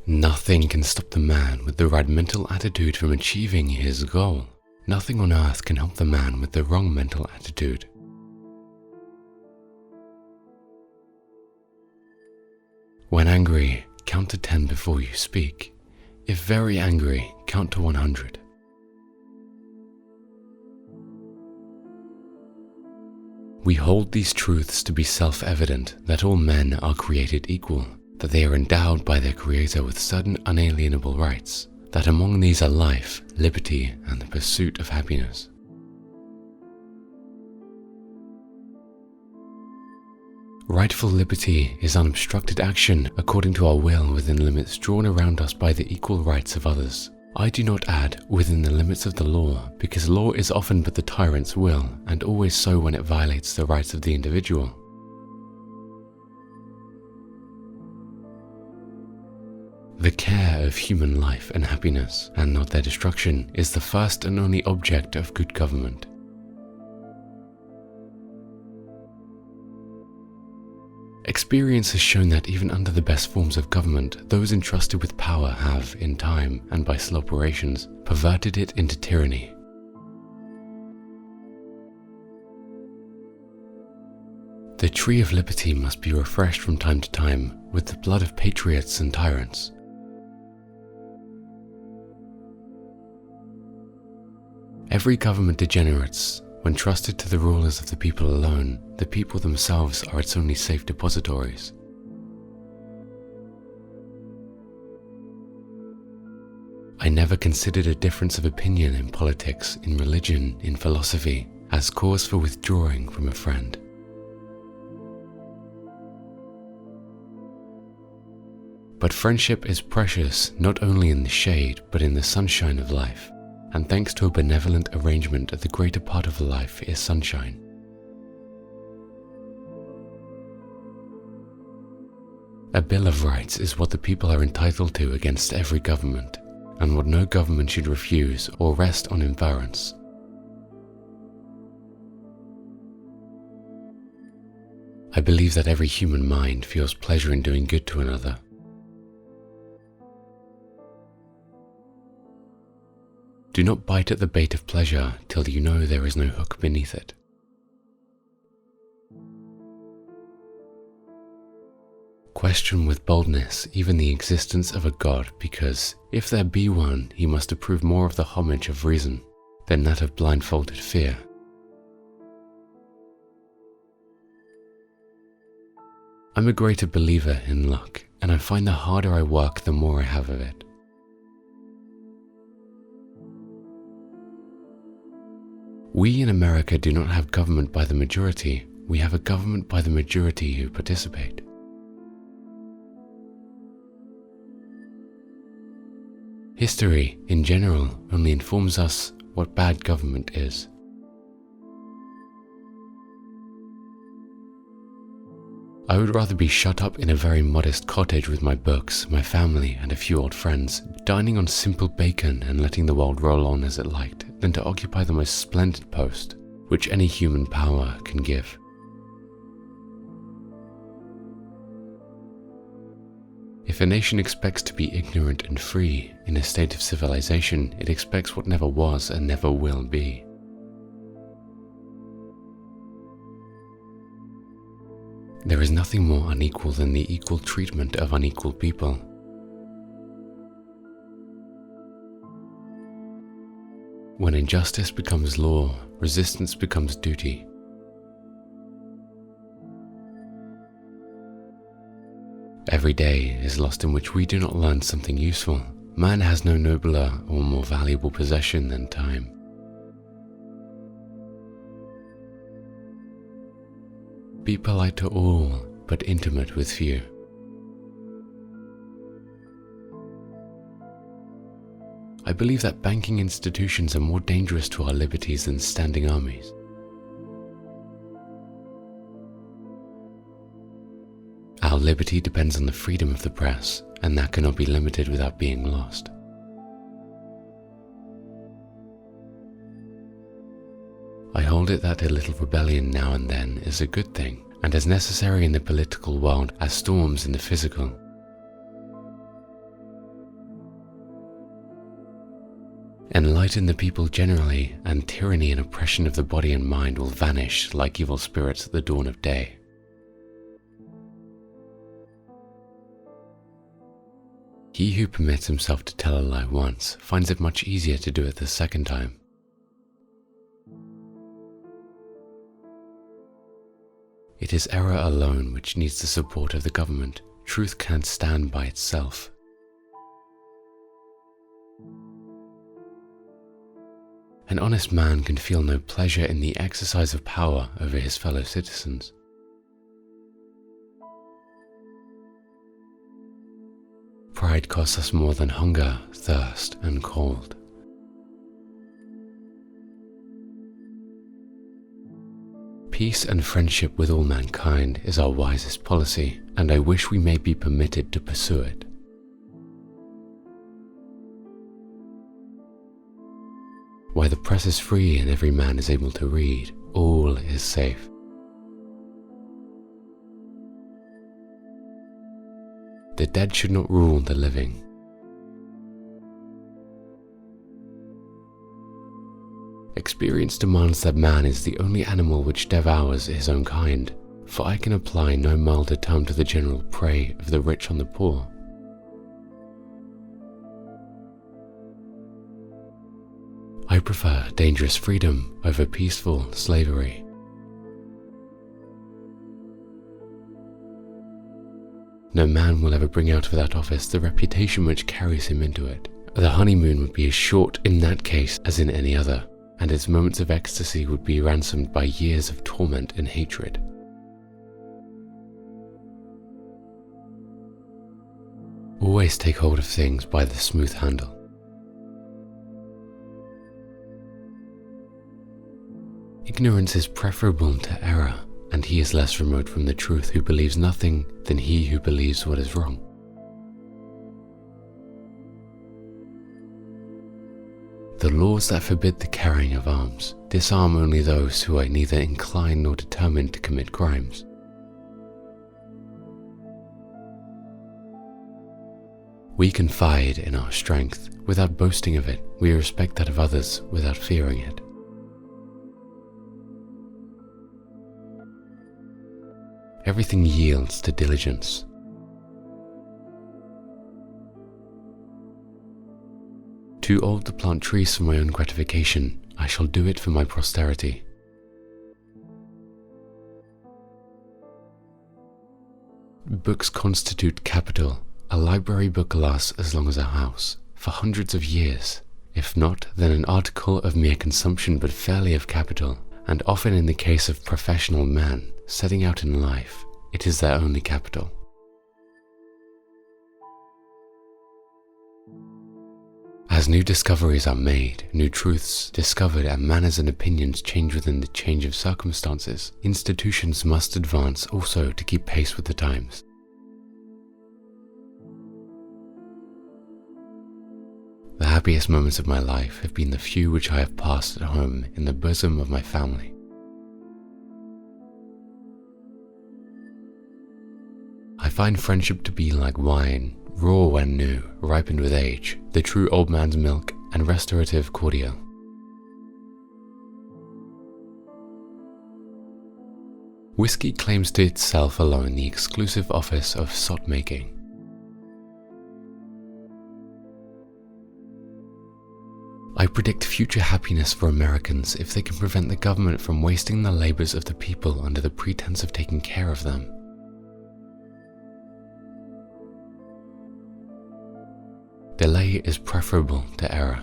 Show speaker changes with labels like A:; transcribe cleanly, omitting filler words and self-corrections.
A: Nothing can stop the man with the right mental attitude from achieving his goal. Nothing on earth can help the man with the wrong mental attitude. When angry, count to 10 before you speak. If very angry, count to 100. We hold these truths to be self-evident, that all men are created equal, that they are endowed by their Creator with certain unalienable rights, that among these are life, liberty, and the pursuit of happiness. Rightful liberty is unobstructed action according to our will within limits drawn around us by the equal rights of others. I do not add within the limits of the law, because law is often but the tyrant's will, and always so when it violates the rights of the individual. The care of human life and happiness, and not their destruction, is the first and only object of good government. Experience has shown that even under the best forms of government, those entrusted with power have, in time and by slow operations, perverted it into tyranny. The tree of liberty must be refreshed from time to time with the blood of patriots and tyrants. Every government degenerates when trusted to the rulers of the people alone. The people themselves are its only safe depositories. I never considered a difference of opinion in politics, in religion, in philosophy, as cause for withdrawing from a friend. But friendship is precious not only in the shade, but in the sunshine of life. And thanks to a benevolent arrangement, the greater part of life is sunshine. A Bill of Rights is what the people are entitled to against every government, and what no government should refuse or rest on inference. I believe that every human mind feels pleasure in doing good to another. Do not bite at the bait of pleasure till you know there is no hook beneath it. Question with boldness even the existence of a God, because if there be one, he must approve more of the homage of reason than that of blindfolded fear. I'm a greater believer in luck, and I find the harder I work, the more I have of it. We in America do not have government by the majority, we have a government by the majority who participate. History, in general, only informs us what bad government is. I would rather be shut up in a very modest cottage with my books, my family, and a few old friends, dining on simple bacon and letting the world roll on as it liked, than to occupy the most splendid post which any human power can give. If a nation expects to be ignorant and free in a state of civilization, it expects what never was and never will be. There is nothing more unequal than the equal treatment of unequal people. When injustice becomes law, resistance becomes duty. Every day is lost in which we do not learn something useful. Man has no nobler or more valuable possession than time. Be polite to all, but intimate with few. I believe that banking institutions are more dangerous to our liberties than standing armies. Our liberty depends on the freedom of the press, and that cannot be limited without being lost. I hold it that a little rebellion now and then is a good thing, and as necessary in the political world as storms in the physical. Enlighten the people generally, and tyranny and oppression of the body and mind will vanish like evil spirits at the dawn of day. He who permits himself to tell a lie once finds it much easier to do it the second time. It is error alone which needs the support of the government. Truth can't stand by itself. An honest man can feel no pleasure in the exercise of power over his fellow citizens. Pride costs us more than hunger, thirst, and cold. Peace and friendship with all mankind is our wisest policy, and I wish we may be permitted to pursue it. Why the press is free and every man is able to read, all is safe. The dead should not rule the living. Experience demands that man is the only animal which devours his own kind, for I can apply no milder term to the general prey of the rich on the poor. I prefer dangerous freedom over peaceful slavery. No man will ever bring out of that office the reputation which carries him into it. The honeymoon would be as short in that case as in any other, and its moments of ecstasy would be ransomed by years of torment and hatred. Always take hold of things by the smooth handle. Ignorance is preferable to error, and he is less remote from the truth who believes nothing than he who believes what is wrong. The laws that forbid the carrying of arms disarm only those who are neither inclined nor determined to commit crimes. We confide in our strength without boasting of it. We respect that of others without fearing it. Everything yields to diligence. Too old to plant trees for my own gratification, I shall do it for my posterity. Books constitute capital. A library book lasts as long as a house, for hundreds of years. If not, then an article of mere consumption, but fairly of capital, and often in the case of professional men setting out in life, it is their only capital. As new discoveries are made, new truths discovered, and manners and opinions change within the change of circumstances, institutions must advance also to keep pace with the times. The happiest moments of my life have been the few which I have passed at home in the bosom of my family. I find friendship to be like wine, raw when new, ripened with age, the true old man's milk, and restorative cordial. Whiskey claims to itself alone the exclusive office of sot-making. I predict future happiness for Americans if they can prevent the government from wasting the labors of the people under the pretense of taking care of them. Delay is preferable to error.